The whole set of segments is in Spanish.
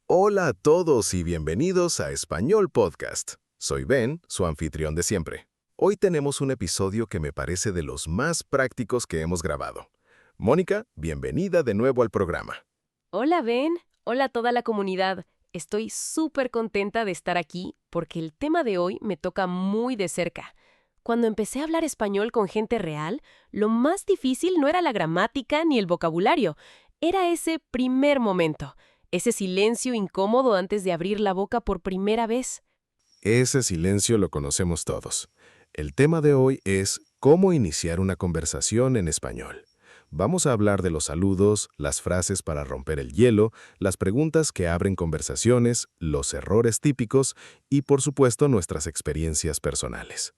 Hola a todos y bienvenidos a Español Podcast. Soy Ben, su anfitrión de siempre. Hoy tenemos un episodio que me parece de los más prácticos que hemos grabado. Mónica, bienvenida de nuevo al programa. Hola Ben, hola a toda la comunidad. Estoy súper contenta de estar aquí porque el tema de hoy me toca muy de cerca. Cuando empecé a hablar español con gente real, lo más difícil no era la gramática ni el vocabulario, era ese primer momento, ese silencio incómodo antes de abrir la boca por primera vez. Ese silencio lo conocemos todos. El tema de hoy es cómo iniciar una conversación en español. Vamos a hablar de los saludos, las frases para romper el hielo, las preguntas que abren conversaciones, los errores típicos y, por supuesto, nuestras experiencias personales.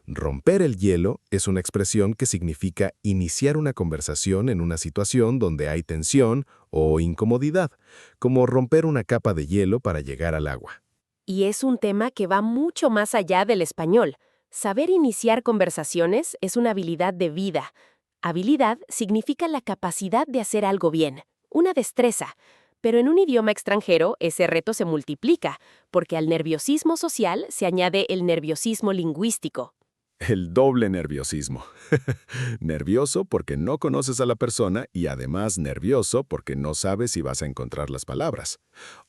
Romper el hielo es una expresión que significa iniciar una conversación en una situación donde hay tensión o incomodidad, como romper una capa de hielo para llegar al agua. Y es un tema que va mucho más allá del español. Saber iniciar conversaciones es una habilidad de vida. Habilidad significa la capacidad de hacer algo bien, una destreza. Pero en un idioma extranjero ese reto se multiplica, porque al nerviosismo social se añade el nerviosismo lingüístico. El doble nerviosismo. Nervioso porque no conoces a la persona y además nervioso porque no sabes si vas a encontrar las palabras.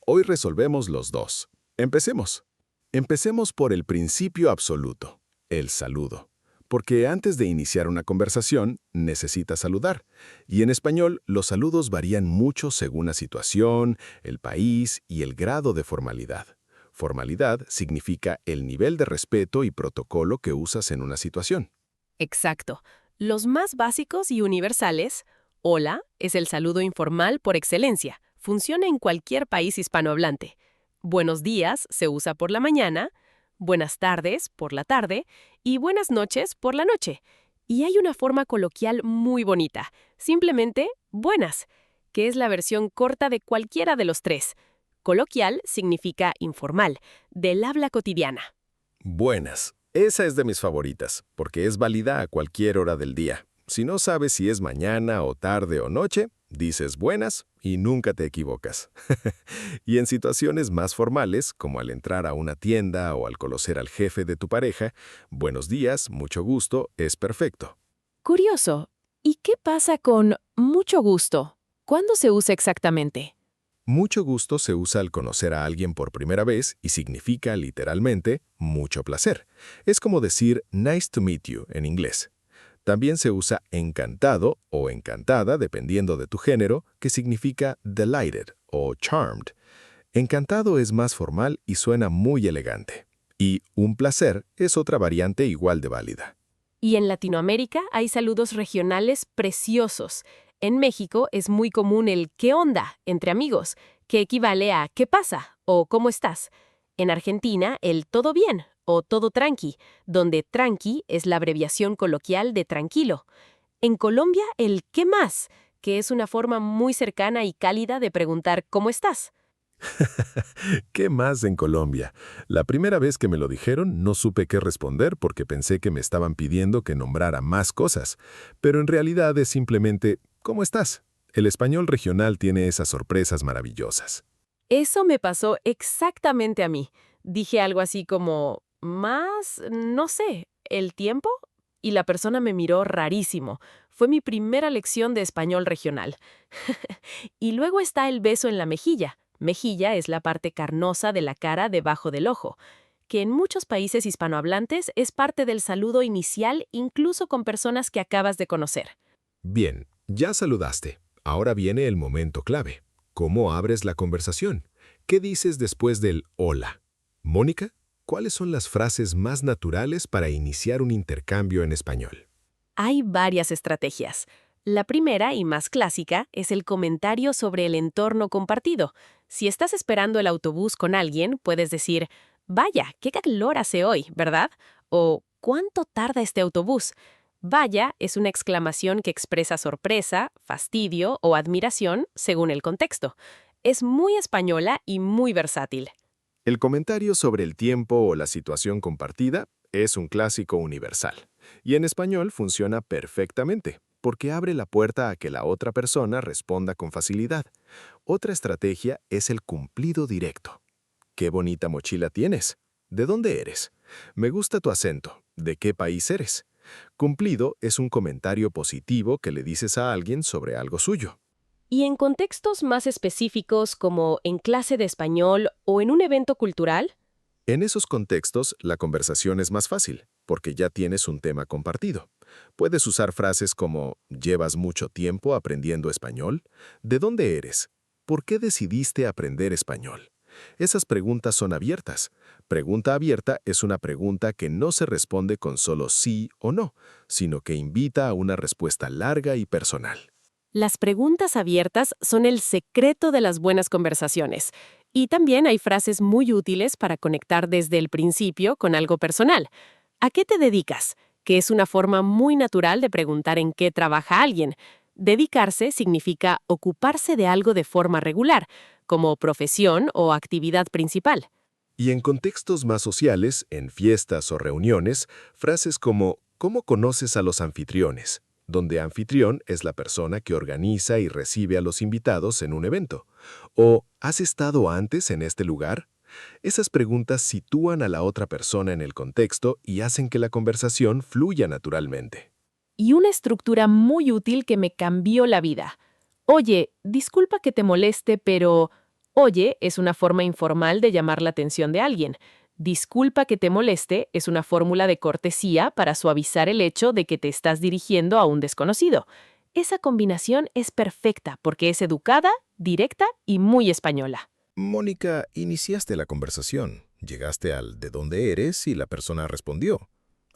Hoy resolvemos los dos. Empecemos. Empecemos por el principio absoluto, el saludo. Porque antes de iniciar una conversación, necesitas saludar. Y en español, los saludos varían mucho según la situación, el país y el grado de formalidad. Formalidad significa el nivel de respeto y protocolo que usas en una situación. Exacto. Los más básicos y universales, hola, es el saludo informal por excelencia. Funciona en cualquier país hispanohablante. Buenos días se usa por la mañana, buenas tardes por la tarde y buenas noches por la noche. Y hay una forma coloquial muy bonita, simplemente buenas, que es la versión corta de cualquiera de los tres. Coloquial significa informal, del habla cotidiana. Buenas. Esa es de mis favoritas, porque es válida a cualquier hora del día. Si no sabes si es mañana o tarde o noche, dices buenas y nunca te equivocas. Y en situaciones más formales, como al entrar a una tienda o al conocer al jefe de tu pareja, buenos días, mucho gusto, es perfecto. Curioso. ¿Y qué pasa con mucho gusto? ¿Cuándo se usa exactamente? Mucho gusto se usa al conocer a alguien por primera vez y significa literalmente mucho placer. Es como decir nice to meet you en inglés. También se usa encantado o encantada, dependiendo de tu género, que significa delighted o charmed. Encantado es más formal y suena muy elegante. Y un placer es otra variante igual de válida. Y en Latinoamérica hay saludos regionales preciosos. En México es muy común el ¿qué onda? Entre amigos, que equivale a ¿qué pasa? O ¿cómo estás? En Argentina, el todo bien o todo tranqui, donde tranqui es la abreviación coloquial de tranquilo. En Colombia, el ¿qué más? Que es una forma muy cercana y cálida de preguntar ¿cómo estás? ¿Qué más en Colombia? La primera vez que me lo dijeron no supe qué responder porque pensé que me estaban pidiendo que nombrara más cosas, pero en realidad es simplemente ¿cómo estás? El español regional tiene esas sorpresas maravillosas. Eso me pasó exactamente a mí. Dije algo así como, más, no sé, ¿el tiempo? Y la persona me miró rarísimo. Fue mi primera lección de español regional. Y luego está el beso en la mejilla. Mejilla es la parte carnosa de la cara debajo del ojo, que en muchos países hispanohablantes es parte del saludo inicial incluso con personas que acabas de conocer. Bien, ya saludaste. Ahora viene el momento clave. ¿Cómo abres la conversación? ¿Qué dices después del hola? Mónica, ¿cuáles son las frases más naturales para iniciar un intercambio en español? Hay varias estrategias. La primera y más clásica es el comentario sobre el entorno compartido. Si estás esperando el autobús con alguien, puedes decir, vaya, qué calor hace hoy, ¿verdad? O ¿cuánto tarda este autobús? Vaya es una exclamación que expresa sorpresa, fastidio o admiración según el contexto. Es muy española y muy versátil. El comentario sobre el tiempo o la situación compartida es un clásico universal, y en español funciona perfectamente. porque abre la puerta a que la otra persona responda con facilidad. Otra estrategia es el cumplido directo. ¿Qué bonita mochila tienes? ¿De dónde eres? Me gusta tu acento. ¿De qué país eres? Cumplido es un comentario positivo que le dices a alguien sobre algo suyo. Y en contextos más específicos, como en clase de español o en un evento cultural, En esos contextos, la conversación es más fácil, porque ya tienes un tema compartido. Puedes usar frases como ¿llevas mucho tiempo aprendiendo español? ¿De dónde eres? ¿Por qué decidiste aprender español? Esas preguntas son abiertas. Pregunta abierta es una pregunta que no se responde con solo sí o no, sino que invita a una respuesta larga y personal. las preguntas abiertas son el secreto de las buenas conversaciones. Y también hay frases muy útiles para conectar desde el principio con algo personal. ¿A qué te dedicas? Que es una forma muy natural de preguntar en qué trabaja alguien. Dedicarse significa ocuparse de algo de forma regular, como profesión o actividad principal. Y en contextos más sociales, en fiestas o reuniones, frases como ¿cómo conoces a los anfitriones? Donde anfitrión es la persona que organiza y recibe a los invitados en un evento. O ¿has estado antes en este lugar? Esas preguntas sitúan a la otra persona en el contexto y hacen que la conversación fluya naturalmente. Y una estructura muy útil que me cambió la vida. Oye, disculpa que te moleste, pero... Oye es una forma informal de llamar la atención de alguien. Disculpa que te moleste es una fórmula de cortesía para suavizar el hecho de que te estás dirigiendo a un desconocido. Esa combinación es perfecta porque es educada, directa y muy española. Mónica, iniciaste la conversación. Llegaste al ¿de dónde eres? Y la persona respondió.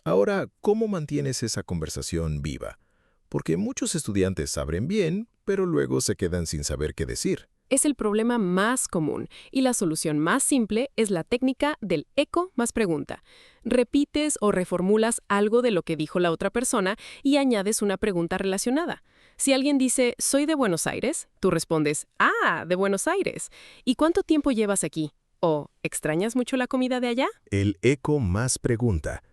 Ahora, ¿cómo mantienes esa conversación viva? Porque muchos estudiantes abren bien, pero luego se quedan sin saber qué decir. Es el problema más común y la solución más simple es la técnica del eco más pregunta. Repites o reformulas algo de lo que dijo la otra persona y añades una pregunta relacionada. Si alguien dice, soy de Buenos Aires, tú respondes, de Buenos Aires. ¿Y cuánto tiempo llevas aquí? O, ¿extrañas mucho la comida de allá? El eco más pregunta.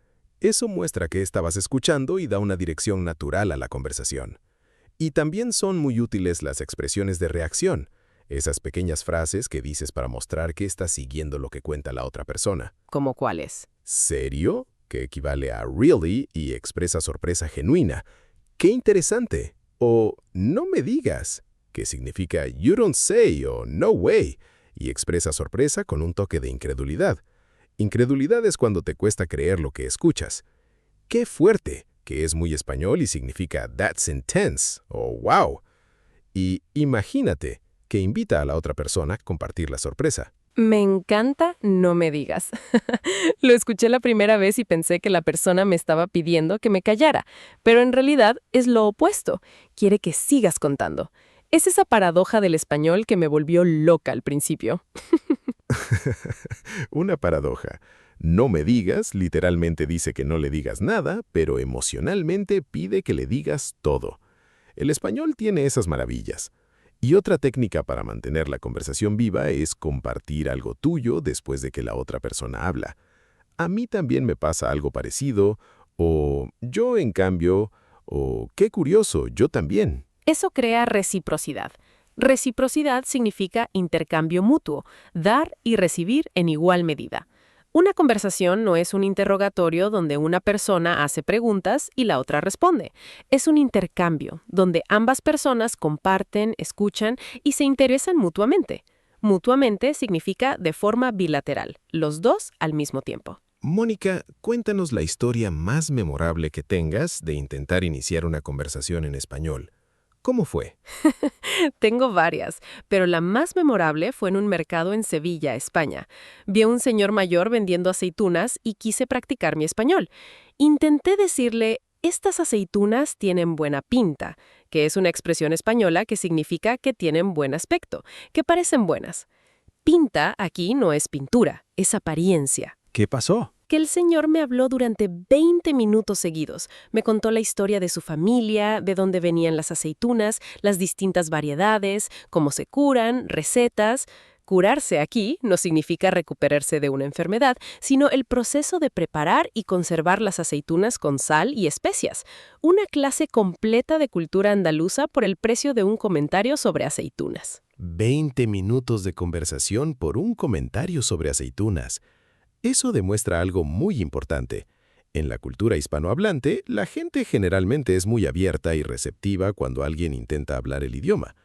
Eso muestra que estabas escuchando y da una dirección natural a la conversación. Y también son muy útiles las expresiones de reacción, esas pequeñas frases que dices para mostrar que estás siguiendo lo que cuenta la otra persona. ¿Cómo cuáles? ¿Serio? Que equivale a really y expresa sorpresa genuina. ¡Qué interesante! O no me digas, que significa you don't say o no way, y expresa sorpresa con un toque de incredulidad. Incredulidad es cuando te cuesta creer lo que escuchas. ¡Qué fuerte! Que es muy español y significa that's intense o wow. Y imagínate, que invita a la otra persona a compartir la sorpresa. Me encanta, no me digas. Lo escuché la primera vez y pensé que la persona me estaba pidiendo que me callara, pero en realidad es lo opuesto. Quiere que sigas contando. Es esa paradoja del español que me volvió loca al principio. Una paradoja. No me digas, literalmente dice que no le digas nada, pero emocionalmente pide que le digas todo. El español tiene esas maravillas. Y otra técnica para mantener la conversación viva es compartir algo tuyo después de que la otra persona habla. A mí también me pasa algo parecido, o yo en cambio, o qué curioso, yo también. Eso crea reciprocidad. Reciprocidad significa intercambio mutuo, dar y recibir en igual medida. Una conversación no es un interrogatorio donde una persona hace preguntas y la otra responde. Es un intercambio donde ambas personas comparten, escuchan y se interesan mutuamente. Mutuamente significa de forma bilateral, los dos al mismo tiempo. Mónica, cuéntanos la historia más memorable que tengas de intentar iniciar una conversación en español. ¿Cómo fue? Tengo varias, pero la más memorable fue en un mercado en Sevilla, España. Vi a un señor mayor vendiendo aceitunas y quise practicar mi español. Intenté decirle, estas aceitunas tienen buena pinta, que es una expresión española que significa que tienen buen aspecto, que parecen buenas. Pinta aquí no es pintura, es apariencia. ¿Qué pasó? Que el señor me habló durante 20 minutos seguidos. Me contó la historia de su familia, de dónde venían las aceitunas, las distintas variedades, cómo se curan, recetas. Curarse aquí no significa recuperarse de una enfermedad, sino el proceso de preparar y conservar las aceitunas con sal y especias. Una clase completa de cultura andaluza por el precio de un comentario sobre aceitunas. 20 minutos de conversación por un comentario sobre aceitunas. Eso demuestra algo muy importante. En la cultura hispanohablante, la gente generalmente es muy abierta y receptiva cuando alguien intenta hablar el idioma.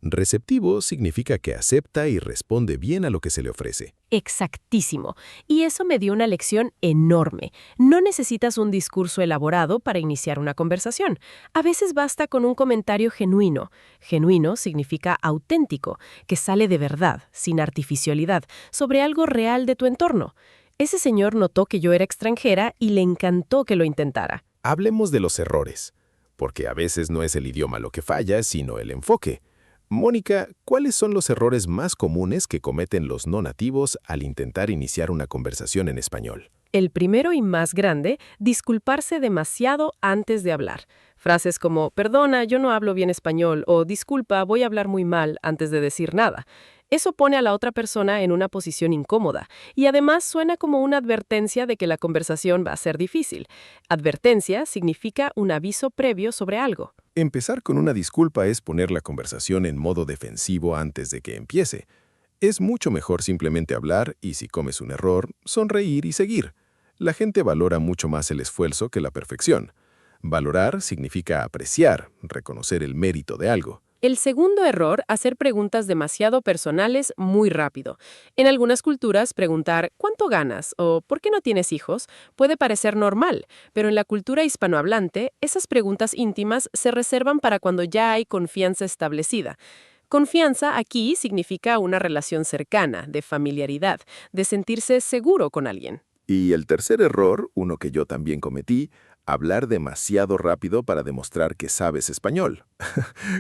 Receptivo significa que acepta y responde bien a lo que se le ofrece. Exactísimo. Y eso me dio una lección enorme. No necesitas un discurso elaborado para iniciar una conversación. A veces basta con un comentario genuino. Genuino significa auténtico, que sale de verdad, sin artificialidad, sobre algo real de tu entorno. Ese señor notó que yo era extranjera y le encantó que lo intentara. Hablemos de los errores, porque a veces no es el idioma lo que falla, sino el enfoque. Mónica, ¿cuáles son los errores más comunes que cometen los no nativos al intentar iniciar una conversación en español? El primero y más grande, disculparse demasiado antes de hablar. Frases como, perdona, yo no hablo bien español, o disculpa, voy a hablar muy mal antes de decir nada. Eso pone a la otra persona en una posición incómoda y además suena como una advertencia de que la conversación va a ser difícil. Advertencia significa un aviso previo sobre algo. Empezar con una disculpa es poner la conversación en modo defensivo antes de que empiece. Es mucho mejor simplemente hablar y, si comes un error, sonreír y seguir. La gente valora mucho más el esfuerzo que la perfección. Valorar significa apreciar, reconocer el mérito de algo. El segundo error, hacer preguntas demasiado personales muy rápido. En algunas culturas, preguntar ¿cuánto ganas? O ¿por qué no tienes hijos? Puede parecer normal, pero en la cultura hispanohablante, esas preguntas íntimas se reservan para cuando ya hay confianza establecida. Confianza aquí significa una relación cercana, de familiaridad, de sentirse seguro con alguien. Y el tercer error, uno que yo también cometí, hablar demasiado rápido para demostrar que sabes español.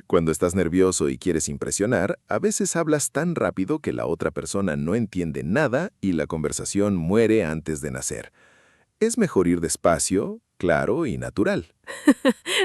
Cuando estás nervioso y quieres impresionar, a veces hablas tan rápido que la otra persona no entiende nada y la conversación muere antes de nacer. Es mejor ir despacio, claro y natural.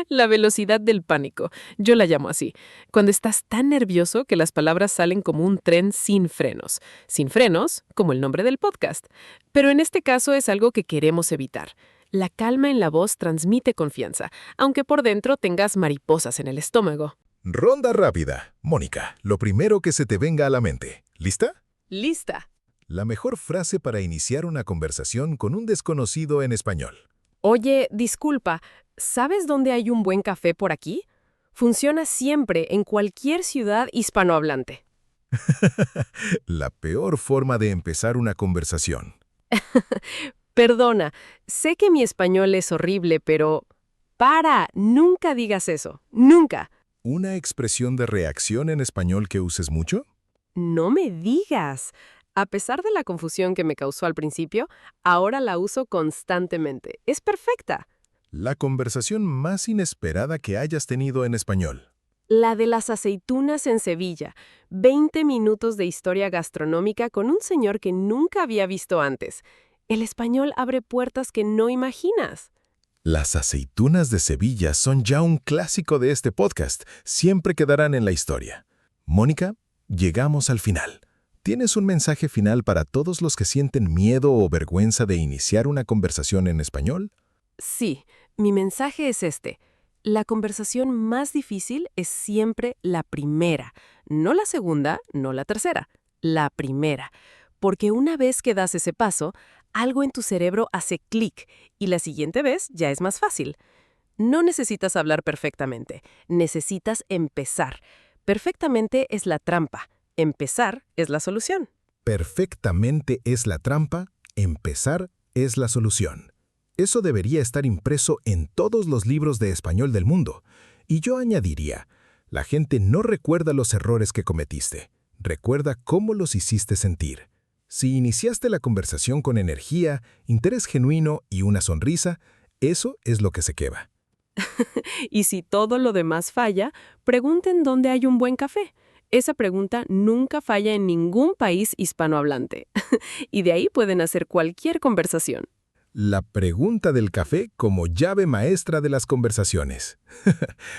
La velocidad del pánico, yo la llamo así. Cuando estás tan nervioso que las palabras salen como un tren sin frenos. Sin frenos, como el nombre del podcast. Pero en este caso es algo que queremos evitar. La calma en la voz transmite confianza, aunque por dentro tengas mariposas en el estómago. Ronda rápida. Mónica, lo primero que se te venga a la mente. ¿Lista? ¡Lista! La mejor frase para iniciar una conversación con un desconocido en español. Oye, disculpa, ¿sabes dónde hay un buen café por aquí? Funciona siempre en cualquier ciudad hispanohablante. La peor forma de empezar una conversación. Perdona, sé que mi español es horrible, pero... ¡Para! Nunca digas eso. ¡Nunca! ¿Una expresión de reacción en español que uses mucho? No me digas. A pesar de la confusión que me causó al principio, ahora la uso constantemente. Es perfecta. La conversación más inesperada que hayas tenido en español. La de las aceitunas en Sevilla. 20 minutos de historia gastronómica con un señor que nunca había visto antes. El español abre puertas que no imaginas. Las aceitunas de Sevilla son ya un clásico de este podcast. Siempre quedarán en la historia. Mónica, llegamos al final. ¿Tienes un mensaje final para todos los que sienten miedo o vergüenza de iniciar una conversación en español? Sí, mi mensaje es este. La conversación más difícil es siempre la primera. No la segunda, no la tercera. La primera. Porque una vez que das ese paso, algo en tu cerebro hace clic y la siguiente vez ya es más fácil. No necesitas hablar perfectamente, necesitas empezar. Perfectamente es la trampa, empezar es la solución. Perfectamente es la trampa, empezar es la solución. Eso debería estar impreso en todos los libros de español del mundo. Y yo añadiría, la gente no recuerda los errores que cometiste, recuerda cómo los hiciste sentir. Si iniciaste la conversación con energía, interés genuino y una sonrisa, eso es lo que se queda. Y si todo lo demás falla, pregunten dónde hay un buen café. Esa pregunta nunca falla en ningún país hispanohablante. Y de ahí pueden hacer cualquier conversación. La pregunta del café como llave maestra de las conversaciones.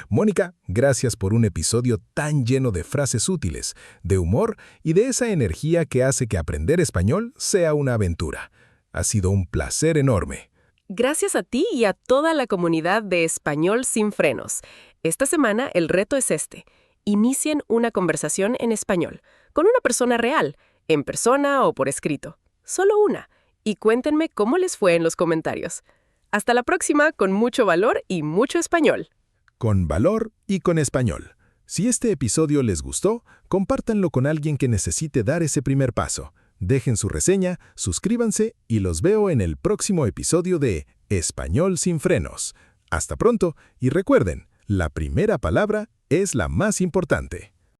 Mónica, gracias por un episodio tan lleno de frases útiles, de humor y de esa energía que hace que aprender español sea una aventura. Ha sido un placer enorme. Gracias a ti y a toda la comunidad de Español sin frenos. Esta semana el reto es este. Inicien una conversación en español, con una persona real, en persona o por escrito. Solo una. Y cuéntenme cómo les fue en los comentarios. Hasta la próxima con mucho valor y mucho español. Con valor y con español. Si este episodio les gustó, compártanlo con alguien que necesite dar ese primer paso. Dejen su reseña, suscríbanse y los veo en el próximo episodio de Español sin frenos. Hasta pronto y recuerden, la primera palabra es la más importante.